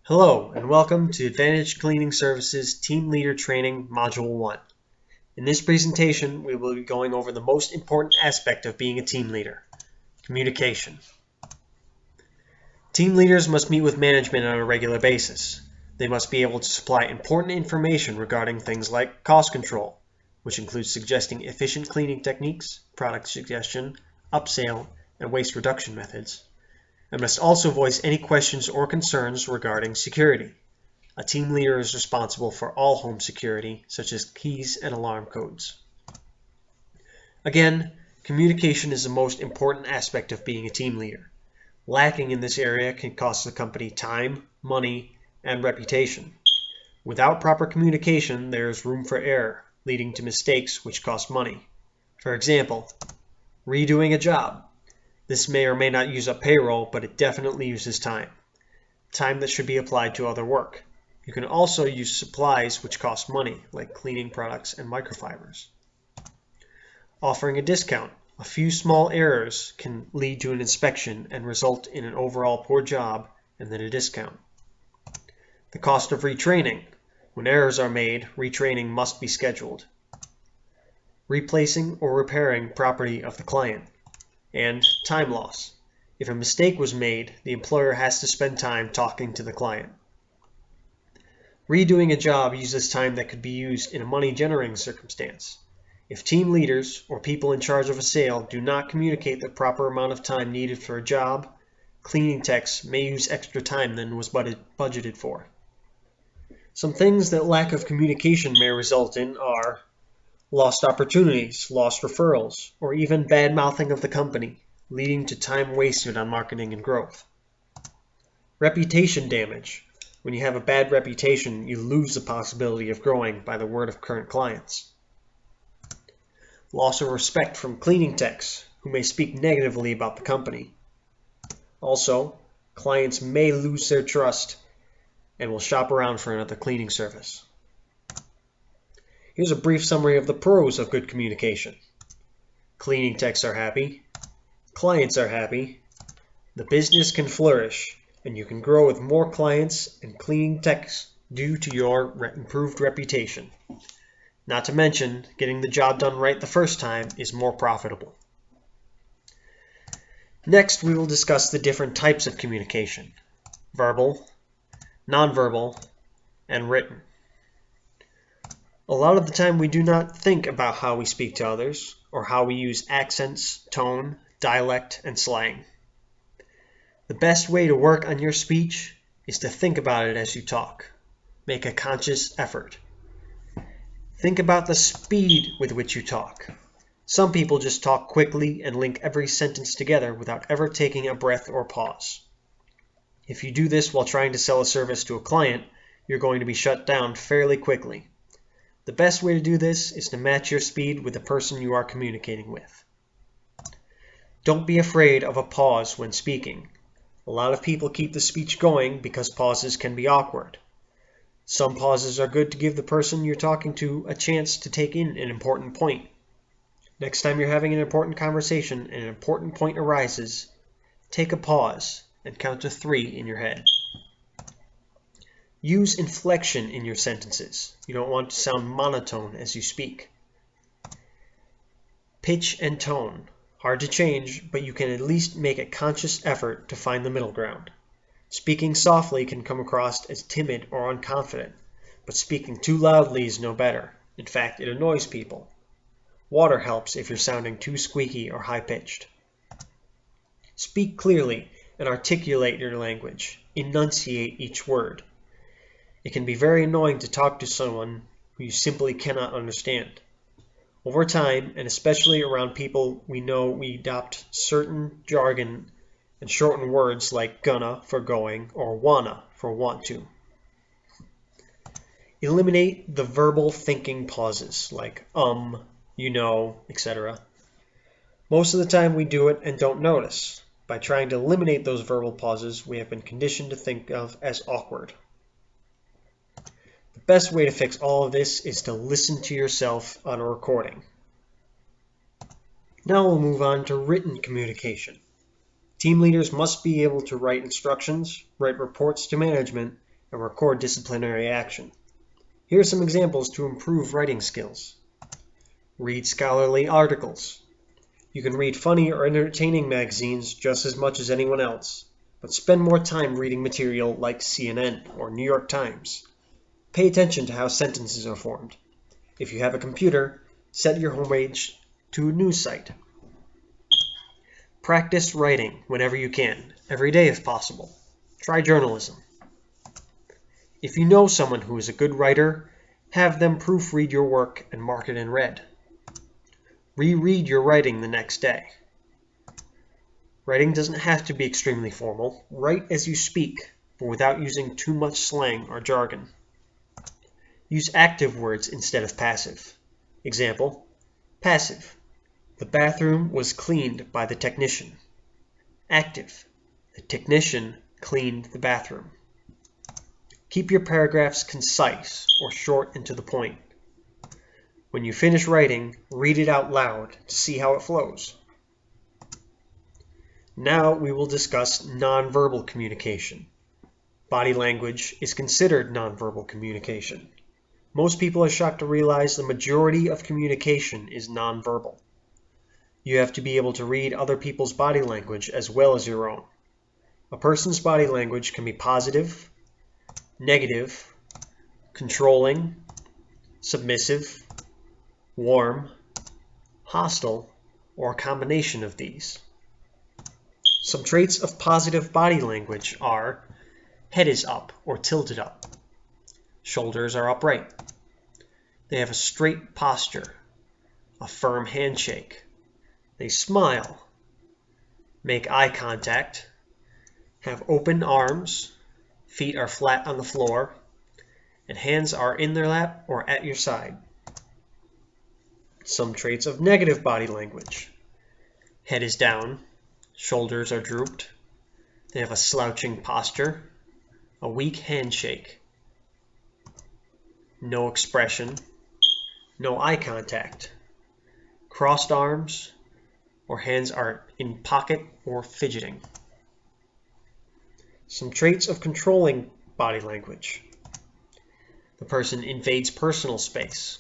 Hello and welcome to Advantage Cleaning Services Team Leader Training Module 1. In this presentation, we will be going over the most important aspect of being a team leader, communication. Team leaders must meet with management on a regular basis. They must be able to supply important information regarding things like cost control, which includes suggesting efficient cleaning techniques, product suggestion, upsell, and waste reduction methods, and must also voice any questions or concerns regarding security. A team leader is responsible for all home security, such as keys and alarm codes. Again, communication is the most important aspect of being a team leader. Lacking in this area can cost the company time, money, and reputation. Without proper communication, there is room for error, leading to mistakes which cost money. For example, redoing a job. This may or may not use up payroll, but it definitely uses time. Time that should be applied to other work. You can also use supplies which cost money, like cleaning products and microfibers. Offering a discount. A few small errors can lead to an inspection and result in an overall poor job and then a discount. The cost of retraining. When errors are made, retraining must be scheduled. Replacing or repairing property of the client. And time loss. If a mistake was made, the employer has to spend time talking to the client. Redoing a job uses time that could be used in a money-generating circumstance. If team leaders or people in charge of a sale do not communicate the proper amount of time needed for a job, cleaning techs may use extra time than was budgeted for. Some things that lack of communication may result in are lost opportunities, lost referrals, or even bad-mouthing of the company, leading to time wasted on marketing and growth. Reputation damage. When you have a bad reputation, you lose the possibility of growing by the word of current clients. Loss of respect from cleaning techs, who may speak negatively about the company. Also, clients may lose their trust and will shop around for another cleaning service. Here's a brief summary of the pros of good communication. Cleaning techs are happy, clients are happy, the business can flourish, and you can grow with more clients and cleaning techs due to your improved reputation. Not to mention, getting the job done right the first time is more profitable. Next, we will discuss the different types of communication: verbal, nonverbal, and written. A lot of the time we do not think about how we speak to others, or how we use accents, tone, dialect, and slang. The best way to work on your speech is to think about it as you talk. Make a conscious effort. Think about the speed with which you talk. Some people just talk quickly and link every sentence together without ever taking a breath or pause. If you do this while trying to sell a service to a client, you're going to be shut down fairly quickly. The best way to do this is to match your speed with the person you are communicating with. Don't be afraid of a pause when speaking. A lot of people keep the speech going because pauses can be awkward. Some pauses are good to give the person you're talking to a chance to take in an important point. Next time you're having an important conversation and an important point arises, take a pause and count to 3 in your head. Use inflection in your sentences. You don't want to sound monotone as you speak. Pitch and tone. Hard to change, but you can at least make a conscious effort to find the middle ground. Speaking softly can come across as timid or unconfident, but speaking too loudly is no better. In fact, it annoys people. Water helps if you're sounding too squeaky or high-pitched. Speak clearly and articulate your language. Enunciate each word. It can be very annoying to talk to someone who you simply cannot understand. Over time, and especially around people we know, we adopt certain jargon and shorten words like gonna for going or wanna for want to. Eliminate the verbal thinking pauses like you know, etc. Most of the time we do it and don't notice. By trying to eliminate those verbal pauses, we have been conditioned to think of as awkward. The best way to fix all of this is to listen to yourself on a recording. Now we'll move on to written communication. Team leaders must be able to write instructions, write reports to management, and record disciplinary action. Here are some examples to improve writing skills. Read scholarly articles. You can read funny or entertaining magazines just as much as anyone else, but spend more time reading material like CNN or New York Times. Pay attention to how sentences are formed. If you have a computer, set your homepage to a news site. Practice writing whenever you can, every day if possible. Try journalism. If you know someone who is a good writer, have them proofread your work and mark it in red. Reread your writing the next day. Writing doesn't have to be extremely formal. Write as you speak, but without using too much slang or jargon. Use active words instead of passive. Example, passive. The bathroom was cleaned by the technician. Active. The technician cleaned the bathroom. Keep your paragraphs concise or short and to the point. When you finish writing, read it out loud to see how it flows. Now we will discuss nonverbal communication. Body language is considered nonverbal communication. Most people are shocked to realize the majority of communication is nonverbal. You have to be able to read other people's body language as well as your own. A person's body language can be positive, negative, controlling, submissive, warm, hostile, or a combination of these. Some traits of positive body language are: head is up or tilted up. Shoulders are upright. They have a straight posture, a firm handshake. They smile, make eye contact, have open arms, feet are flat on the floor, and hands are in their lap or at your side. Some traits of negative body language: head is down, shoulders are drooped, they have a slouching posture, a weak handshake, no expression, no eye contact, crossed arms, or hands are in pocket or fidgeting. Some traits of controlling body language: the person invades personal space.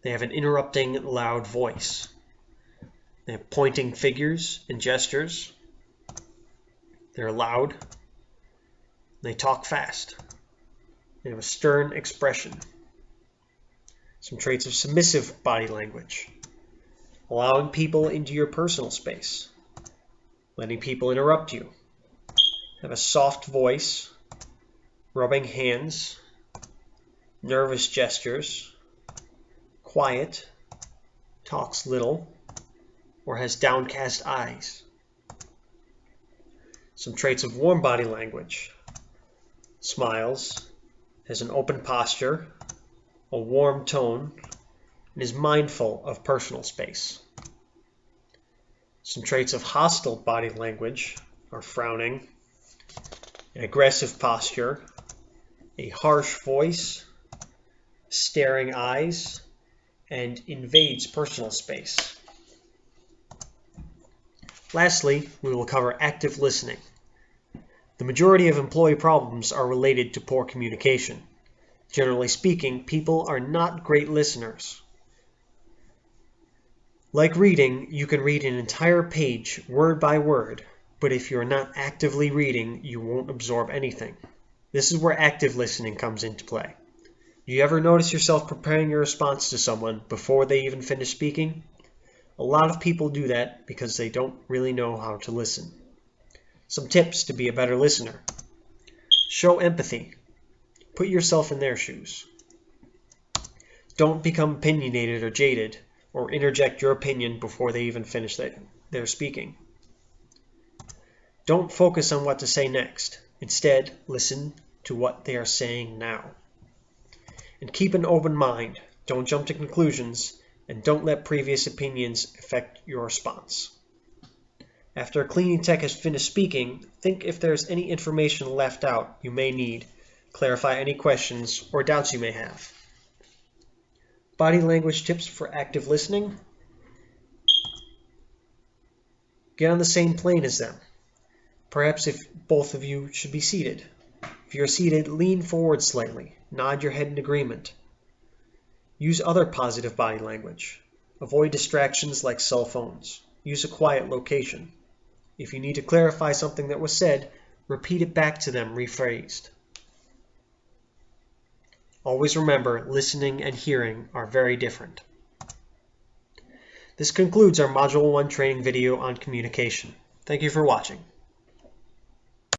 They have an interrupting, loud voice. They have pointing figures and gestures. They're loud. They talk fast. They have a stern expression. Some traits of submissive body language: allowing people into your personal space, letting people interrupt you, have a soft voice, rubbing hands, nervous gestures, quiet, talks little, or has downcast eyes. Some traits of warm body language: smiles, has an open posture, a warm tone, and is mindful of personal space. Some traits of hostile body language are frowning, an aggressive posture, a harsh voice, staring eyes, and invades personal space. Lastly, we will cover active listening. The majority of employee problems are related to poor communication. Generally speaking, people are not great listeners. Like reading, you can read an entire page word by word, but if you're not actively reading, you won't absorb anything. This is where active listening comes into play. Do you ever notice yourself preparing your response to someone before they even finish speaking? A lot of people do that because they don't really know how to listen. Some tips to be a better listener: show empathy. Put yourself in their shoes. Don't become opinionated or jaded, or interject your opinion before they even finish their speaking. Don't focus on what to say next. Instead, listen to what they are saying now. And keep an open mind. Don't jump to conclusions, and don't let previous opinions affect your response. After a cleaning tech has finished speaking, think if there's any information left out you may need, clarify any questions or doubts you may have. Body language tips for active listening: get on the same plane as them. Perhaps if both of you should be seated. If you're seated, lean forward slightly. Nod your head in agreement. Use other positive body language. Avoid distractions like cell phones. Use a quiet location. If you need to clarify something that was said, repeat it back to them rephrased. Always remember, listening and hearing are very different. This concludes our Module 1 training video on communication. Thank you for watching.